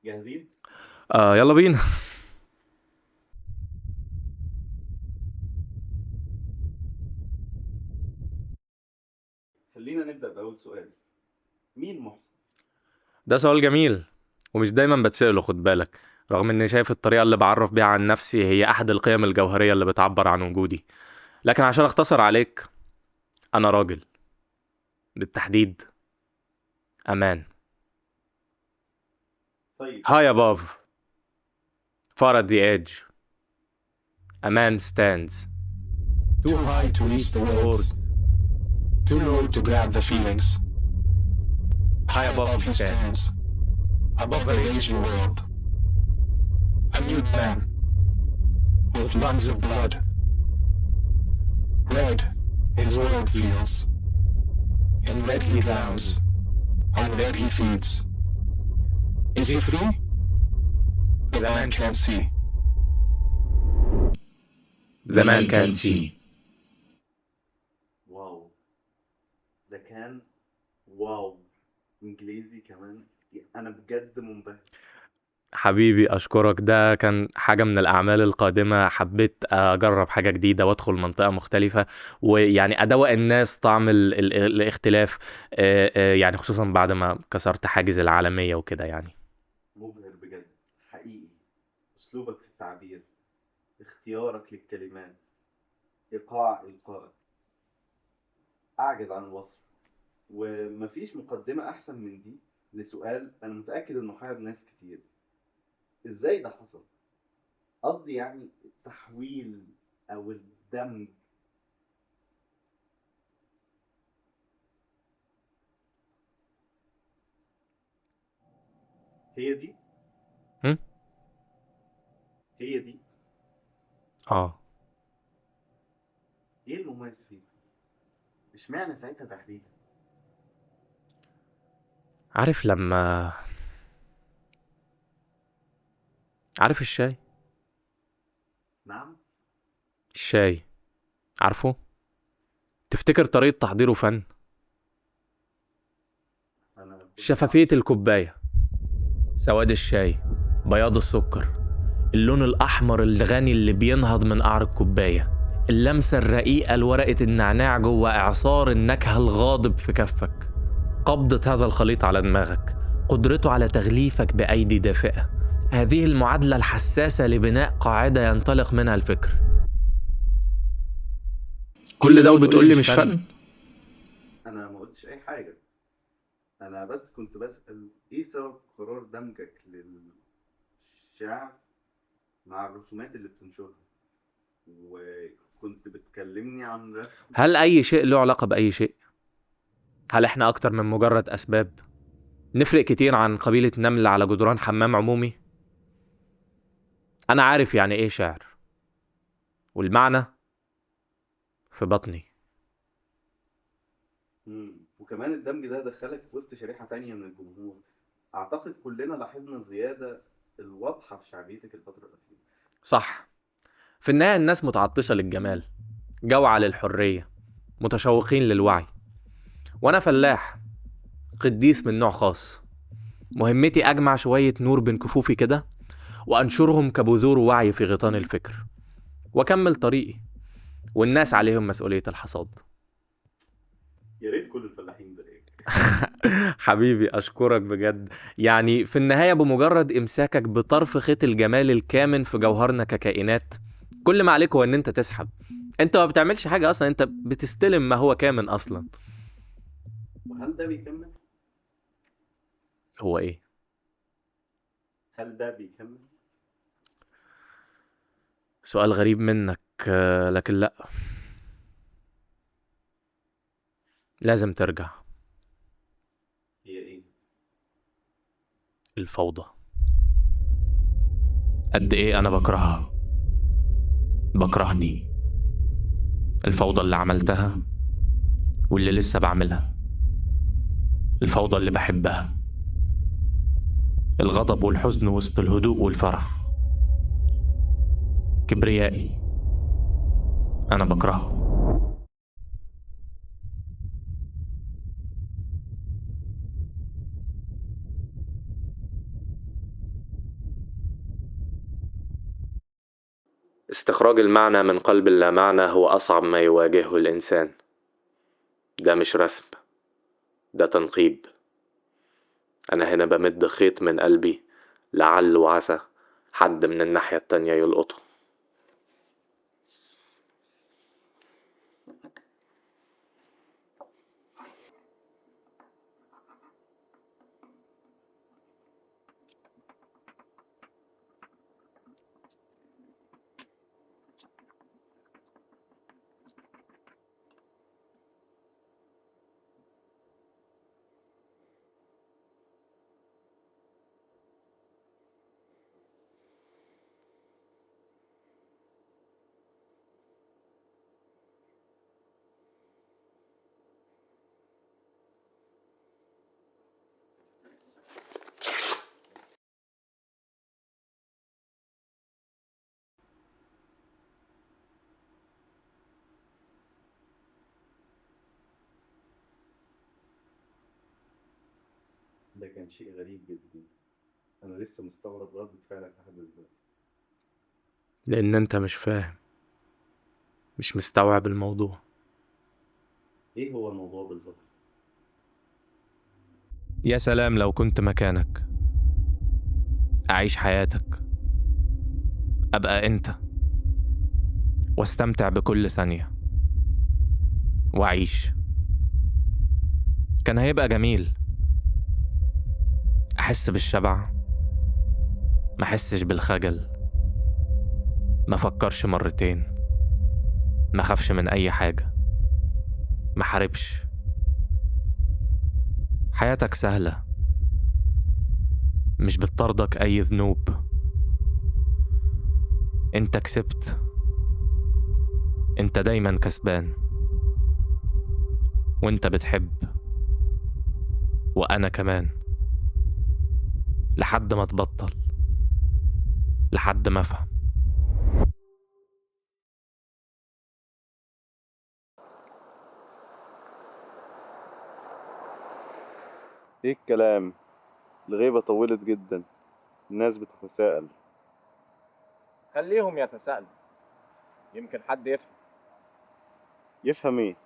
جاهزين؟ يلا بينا. خلينا نبدأ بأول سؤال. مين محسن؟ ده سؤال جميل ومش دايما بتسأله، خد بالك. رغم اني شايف الطريقة اللي بعرف بيها عن نفسي هي احد القيم الجوهرية اللي بتعبر عن وجودي. لكن عشان اختصر عليك، انا راجل. بالتحديد امان. طيب. high above, far at the edge. A man stands Too high to reach the the words, words. too low to grab the feelings. High High above above he he stands, stands, above the raging world. A mute man, with lungs of blood. Red, his world feels. In red he drowns, on red he feeds. Is he free? The man can't see. the man can't see. واو، ده كان واو. إنجليزي كمان. أنا بجد منبهر. حبيبي أشكرك، ده كان حاجة من الأعمال القادمة. حبيت أجرب حاجة جديدة وأدخل منطقة مختلفة، ويعني أدوق الناس طعم الاختلاف. يعني خصوصا بعد ما كسرت حاجز العالمية وكده يعني. مبهر بجد، حقيقي. أسلوبك في التعبير، اختيارك للكلمات، إيقاع إلقائك، أعجز عن الوصف. ومفيش مقدمة أحسن من دي لسؤال أنا متأكد إنه حير ناس كتير. إزاي ده حصل؟ قصدي يعني التحويل أو الدمج. هي دي. هم؟ هي دي. اه. إيه المميز فيه؟ اشمعنى ساعتها تحديدا؟ عارف لما عارف الشاي. نعم. الشاي، عارفه؟ تفتكر طريقة تحضيره فن؟ أنا كنت شفافية بعشق. الكوباية، سواد الشاي، بياض السكر، اللون الأحمر الغني اللي بينهض من قعر الكوباية، اللمسة الرقيقة لورقة النعناع جوه إعصار النكهة الغاضب في كفك، قبضة هذا الخليط على دماغك، قدرته على تغليفك بأيدي دافئة. هذه المعادلة الحساسة لبناء قاعدة ينطلق منها الفكر. كل ده وبتقولي مش فن؟ أنا ما قلتش أي حاجة. أنا بس كنت بسأل إيه سبب قرار دمجك للشعر مع الرسومات اللي بتنشرها، وكنت بتكلمني عن رسم. هل أي شيء له علاقة بأي شيء؟ هل إحنا أكتر من مجرد أسباب؟ نفرق كتير عن قبيلة نمل على جدران حمام عمومي؟ أنا عارف يعني إيه شعر، والمعنى في بطني. وكمان الدمج ده دخلك في وسط شريحة تانية من الجمهور. أعتقد كلنا لاحظنا الزيادة الواضحة في شعبيتك الفترة الأخيرة. صح. في النهاية الناس متعطشة للجمال، جوعى للحرية، متشوقين للوعي. وأنا فلاح، قديس من نوع خاص. مهمتي أجمع شوية نور بين كفوفي كده، وأنشرهم كبذور وعي في غيطان الفكر، وأكمل طريقي، والناس عليهم مسؤولية الحصاد. يا ريت كل الفلاحين زيك. حبيبي أشكرك بجد. يعني في النهاية بمجرد إمساكك بطرف خيط الجمال الكامن في جوهرنا ككائنات، كل ما عليك هو إن أنت تسحب. أنت ما بتعملش حاجة أصلا، أنت بتستلم ما هو كامن أصلا. وهل ده بيكمل؟ هو إيه؟ هل ده بيكمل؟ سؤال غريب منك، لكن لأ، لازم ترجع. هي إيه؟ الفوضى. قد إيه أنا بكرهها، بكرهني. الفوضى اللي عملتها واللي لسه بعملها، الفوضى اللي بحبها، الغضب والحزن وسط الهدوء والفرح، كبريائي أنا بكرهه. استخراج المعنى من قلب اللامعنى هو أصعب ما يواجهه الإنسان. ده مش رسم، ده تنقيب. أنا هنا بمد خيط من قلبي، لعل وعسى حد من الناحية التانية يلقطه. ده كان شيء غريب جدا. أنا لسه مستغرب ردة فعلك لحد دلوقتي. لأن أنت مش فاهم، مش مستوعب الموضوع. إيه هو الموضوع بالظبط؟ يا سلام لو كنت مكانك، أعيش حياتك، أبقى أنت، واستمتع بكل ثانية، وأعيش. كان هيبقى جميل. أحس بالشبع، ما أحسش بالخجل، ما فكرش مرتين، ما خافش من أي حاجة، ما حاربش. حياتك سهلة، مش بتطاردك أي ذنوب. أنت كسبت، أنت دايما كسبان، وأنت بتحب، وأنا كمان. لحد ما تبطل، لحد ما أفهم. إيه الكلام؟ الغيبة طولت جدا، الناس بتتساءل. خليهم يتساءلوا، يمكن حد يفهم. يفهم إيه؟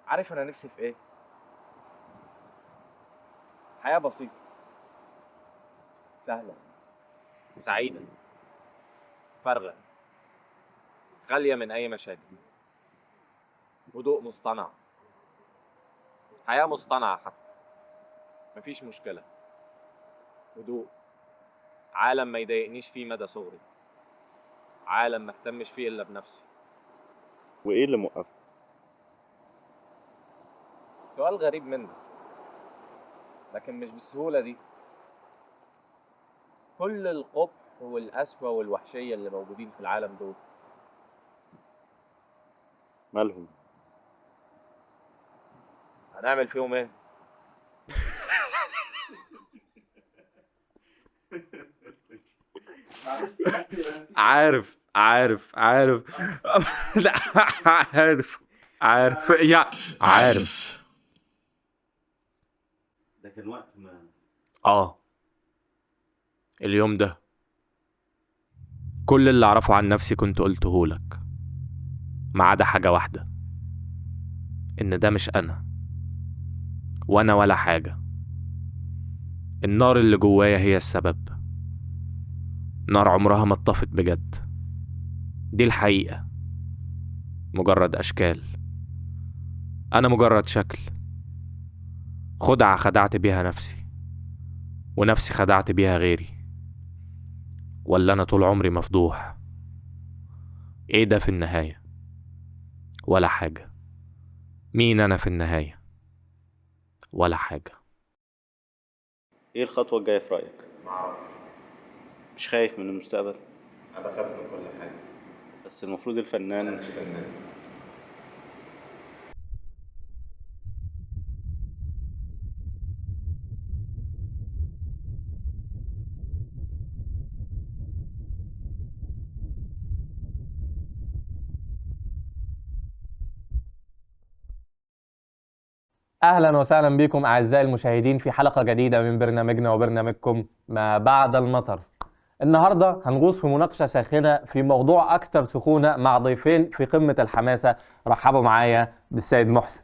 عارف انا نفسي في ايه؟ حياة بسيطة، سهلة، سعيدة، فارغة، خالية من اي مشاكل، هدوء مصطنع، حياة مصطنعة حتى، مفيش مشكلة، هدوء، عالم ما يضايقنيش فيه مدى صغري، عالم ما اهتمش فيه الا بنفسي. وإيه اللي موقفك؟ سؤال غريب منك، لكن مش بالسهولة دي. كل القبح والقسوة والوحشية اللي موجودين في العالم دول مالهم؟ هنعمل فيهم ايه؟ عارف لا، عارف يا عارف. ده كان وقت ما اليوم ده كل اللي اعرفه عن نفسي كنت قلته لك، ما عدا حاجة واحدة، ان ده مش انا، وانا ولا حاجة. النار اللي جوايا هي السبب، نار عمرها ما اتطفت بجد. دي الحقيقة، مجرد اشكال. انا مجرد شكل، خدعة خدعت بيها نفسي، ونفسي خدعت بيها غيري. ولا انا طول عمري مفضوح؟ ايه ده في النهاية؟ ولا حاجة. مين انا في النهاية؟ ولا حاجة. إيه الخطوة الجاية في رأيك؟ معرفش، مش خايف من المستقبل؟ انا بخاف من كل حاجة. بس المفروض الفنان مش فنان. أهلا وسهلا بكم أعزائي المشاهدين في حلقة جديدة من برنامجنا وبرنامجكم ما بعد المطر. النهاردة هنغوص في مناقشة ساخنة في موضوع أكثر سخونة مع ضيفين في قمة الحماسة. رحبوا معايا بالسيد محسن،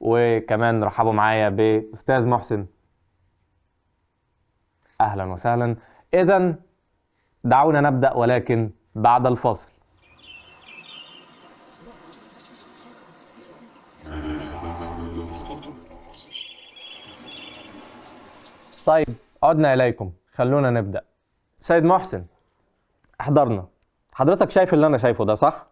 وكمان رحبوا معايا بأستاذ محسن. أهلا وسهلا. إذن دعونا نبدأ، ولكن بعد الفاصل. طيب، عدنا إليكم، خلونا نبدأ. سيد محسن، احضرنا. حضرتك شايف اللي أنا شايفه ده صح؟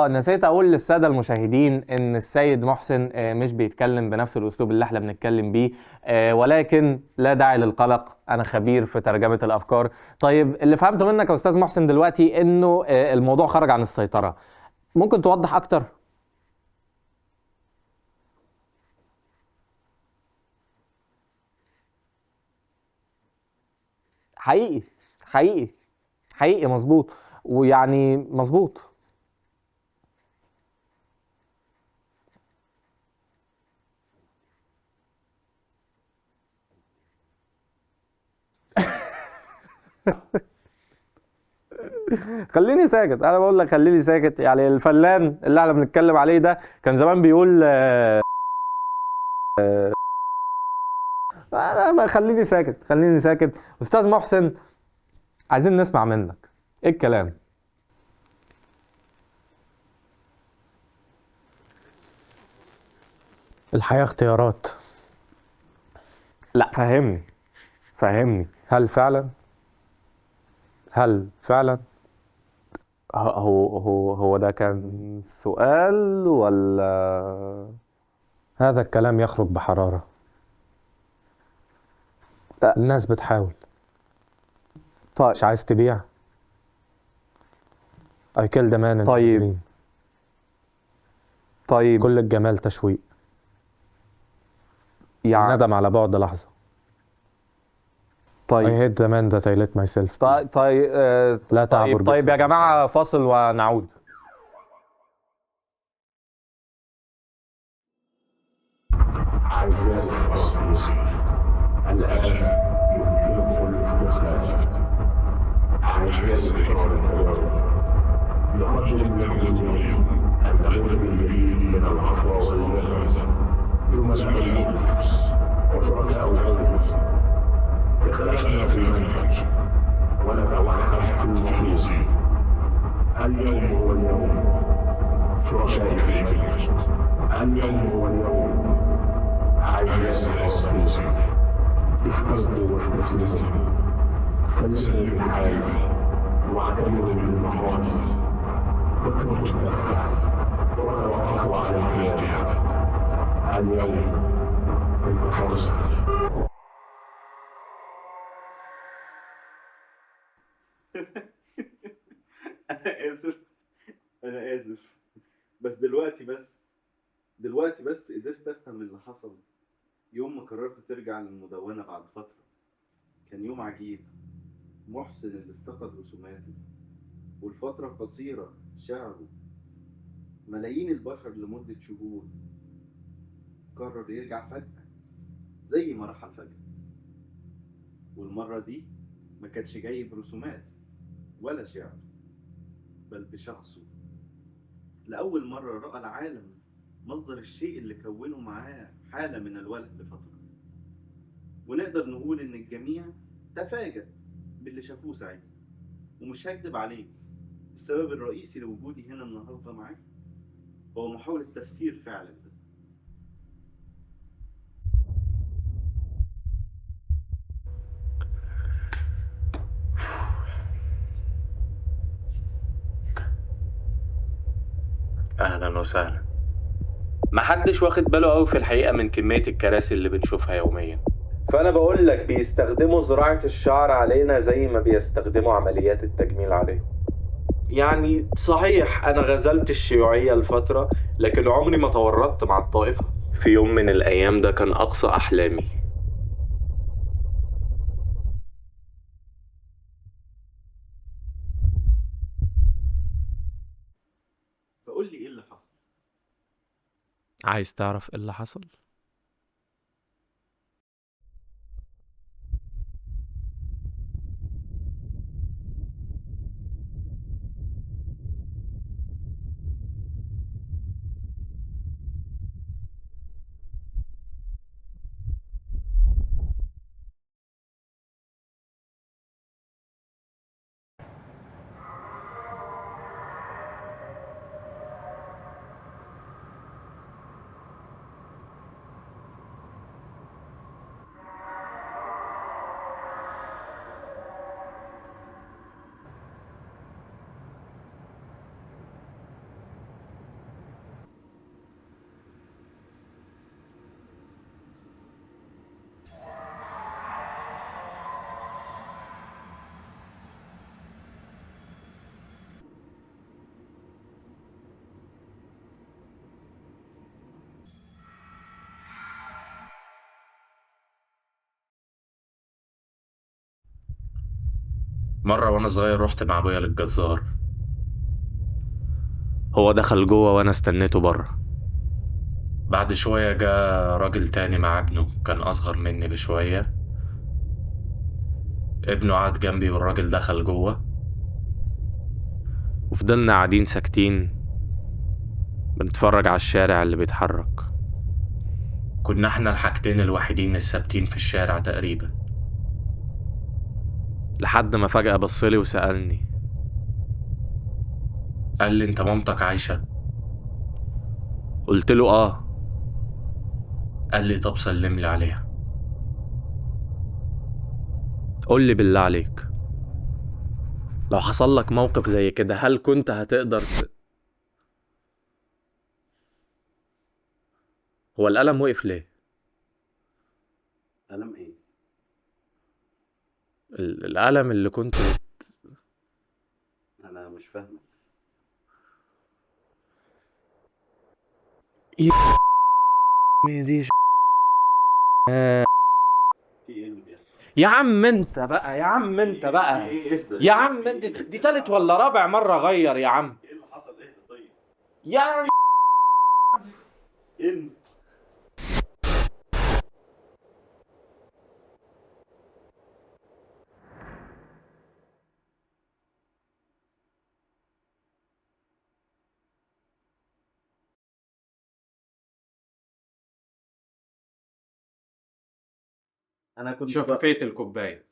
نسيت أقول للسادة المشاهدين إن السيد محسن مش بيتكلم بنفس الأسلوب اللي احنا بنتكلم بيه، ولكن لا داعي للقلق، أنا خبير في ترجمة الأفكار. طيب، اللي فهمته منك يا أستاذ محسن دلوقتي إنه الموضوع خرج عن السيطرة. ممكن توضح أكتر؟ حقيقي حقيقي حقيقي، مظبوط، ويعني مظبوط. خليني ساكت، انا بقول لك خليني ساكت. يعني الفنان اللي احنا بنتكلم عليه ده كان زمان بيقول خليني ساكت خليني ساكت. استاذ محسن، عايزين نسمع منك ايه الكلام. الحياة اختيارات. لا، فهمني هل فعلا هو ده كان سؤال ولا هذا الكلام يخرج بحرارة؟ الناس بتحاول. طيب، مش عايز تبيع؟ I killed a man in طيب كل الجمال تشويق، يعني ندم على بعد لحظة. I hate the man that I let myself. لا تعبر. طيب يا جماعة، فاصل ونعود. اختلفنا في المنهج ونتوحد في المصير. اليوم هو اليوم، شركائي في المجد. اليوم هو اليوم، عايز المصير. اشترت واستسلم، خلصني بالحال واعتمد بالمحاضر. كنت متوقف وتوقف عن القيادة. اليوم انتصرت. أنا آسف بس دلوقتي بس قدرت أفهم اللي حصل يوم ما قررت ترجع للمدونة بعد فترة. كان يوم عجيب. محسن اللي افتقد رسوماته والفترة قصيرة شعره، ملايين البشر لمدة شهور، قرر يرجع فجأة زي ما رحل فجأة. والمرة دي ما كانش جاي برسومات ولا شعر، بل بشخصه. لأول مرة رأى العالم مصدر الشيء اللي كونه معاه حالة من الوله لفترة. ونقدر نقول إن الجميع تفاجأ باللي شافوه ساعتها. ومش هكدب عليك، السبب الرئيسي لوجودي هنا النهاردة معاك هو محاولة تفسير فعلك ده. اهلا وسهلا. محدش واخد باله قوي في الحقيقه من كميه الكراسي اللي بنشوفها يوميا، فانا بقول لك بيستخدموا زراعه الشعر علينا زي ما بيستخدموا عمليات التجميل عليهم. يعني صحيح انا غزلت الشيوعيه لفتره، لكن عمري ما تورطت مع الطائفه. في يوم من الايام ده كان اقصى احلامي. عايز تعرف ايه اللي حصل؟ مرة وأنا صغير رحت مع أبويا للجزار. هو دخل جوه وانا استنيته بره. بعد شوية جا راجل تاني مع ابنه، كان أصغر مني بشوية. ابنه قعد جنبي والراجل دخل جوه. وفضلنا قاعدين ساكتين بنتفرج على الشارع اللي بيتحرك. كنا احنا الحاجتين الوحيدين الثابتين في الشارع تقريبا. لحد ما فجأة بصلي وسألني. قال لي انت مامتك عايشة؟ قلت له اه. قال لي طب سلم لي عليها. قول لي بالله عليك، لو حصل لك موقف زي كده هل كنت هتقدر هو القلم وقف ليه؟ قلم ايه؟ القلم اللي كنت انا مش فاهمك. دي في ايه اللي بيحصل؟ يا عم انت بقى، يا عم انت بقى، في ايه؟ اهدى. يا عم انت، دي تالت ولا رابع مرة غير يا عم. ايه اللي حصل؟ اهدى طيب. يا عم ان انا كنت شفافية الكوباية.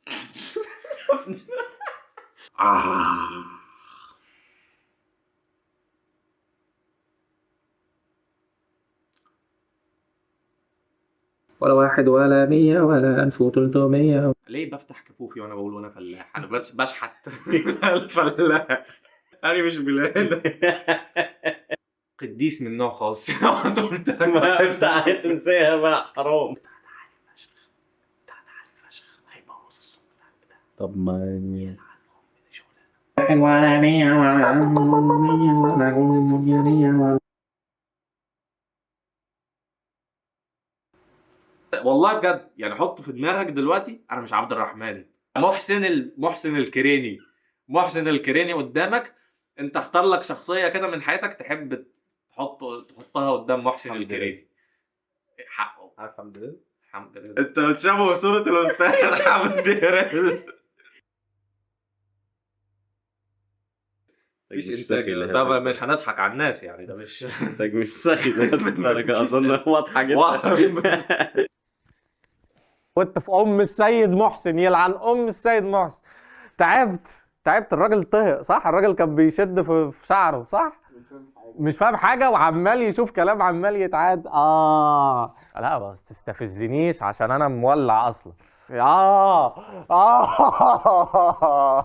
ولا 1 ولا 100 ولا 1300. ليه بفتح كفوفي وانا بقول وانا فلاح؟ انا بس بشحت. الفلاح انا مش بلاد. قديس من نوع خاص. قلت لك ما تنساها بقى، حرام. طب ما ولا 100 ولا والله بجد يعني، حط في دماغك دلوقتي انا مش عبد الرحمن، محسن الكريني. محسن الكريني قدامك، انت اختار لك شخصيه كده من حياتك تحب تحطها قدام محسن حمد الكريني. حقه. عارف حمد رزق؟ حمد رزق. انت بتشابه صوره الاستاذ حمد رزق. مفيش انتاج طبعا، مش هنضحك على الناس يعني، ده مش انتاج مش سخي للدرجة، اظن واضحة جدا. كنت في ام السيد محسن، يلعن ام السيد محسن. تعبت الراجل طهق صح؟ الراجل كان بيشد في شعره صح؟ مش فاهم حاجه وعمال يشوف كلام عمال يتعاد. لا بس تستفزنيش عشان انا مولع اصلا.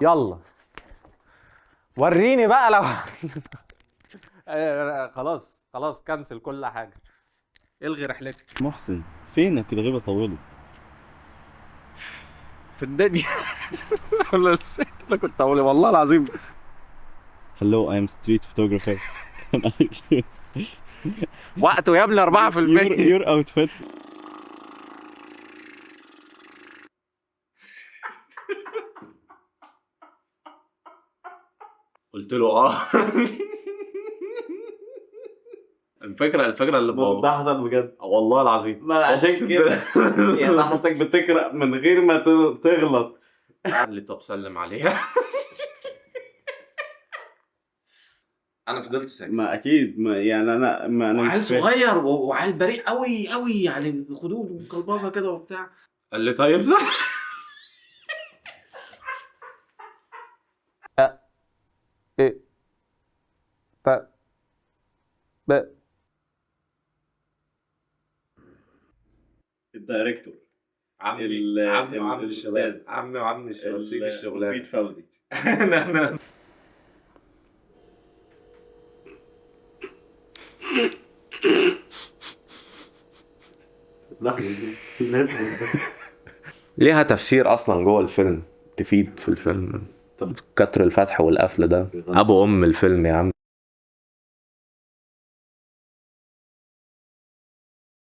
يلا وريني بقى لو خلاص كنسل كل حاجه، الغي رحلتك. محسن فينك؟ الغيبة طولت. في الدنيا. ولا نسيت انا كنت اقول والله العظيم. Hello, I am street photographer. Can I shoot وقته يا ابني 4%. your outfit? قلت له اه. الفكره اللي ده حصل بجد. والله العظيم. ما عشان كده يعني انا حاسسك بتقرا من غير ما تغلط. قال لي طب سلم عليها. انا فضلت ساكت. ما اكيد ما يعني انا وعيل مش فاهم. صغير وعيل بريء قوي قوي يعني، خدود وكلبازه كده وبتاع. قال لي طيب صح. الدايركتور عمي الاستاذ عمي الشباب سيد الشغلانه مفيد فوزي. انا ليها تفسير اصلا جوه الفيلم، تفيد في الفيلم. كتر الفتح والقفل ده ابو ام الفيلم يا عم.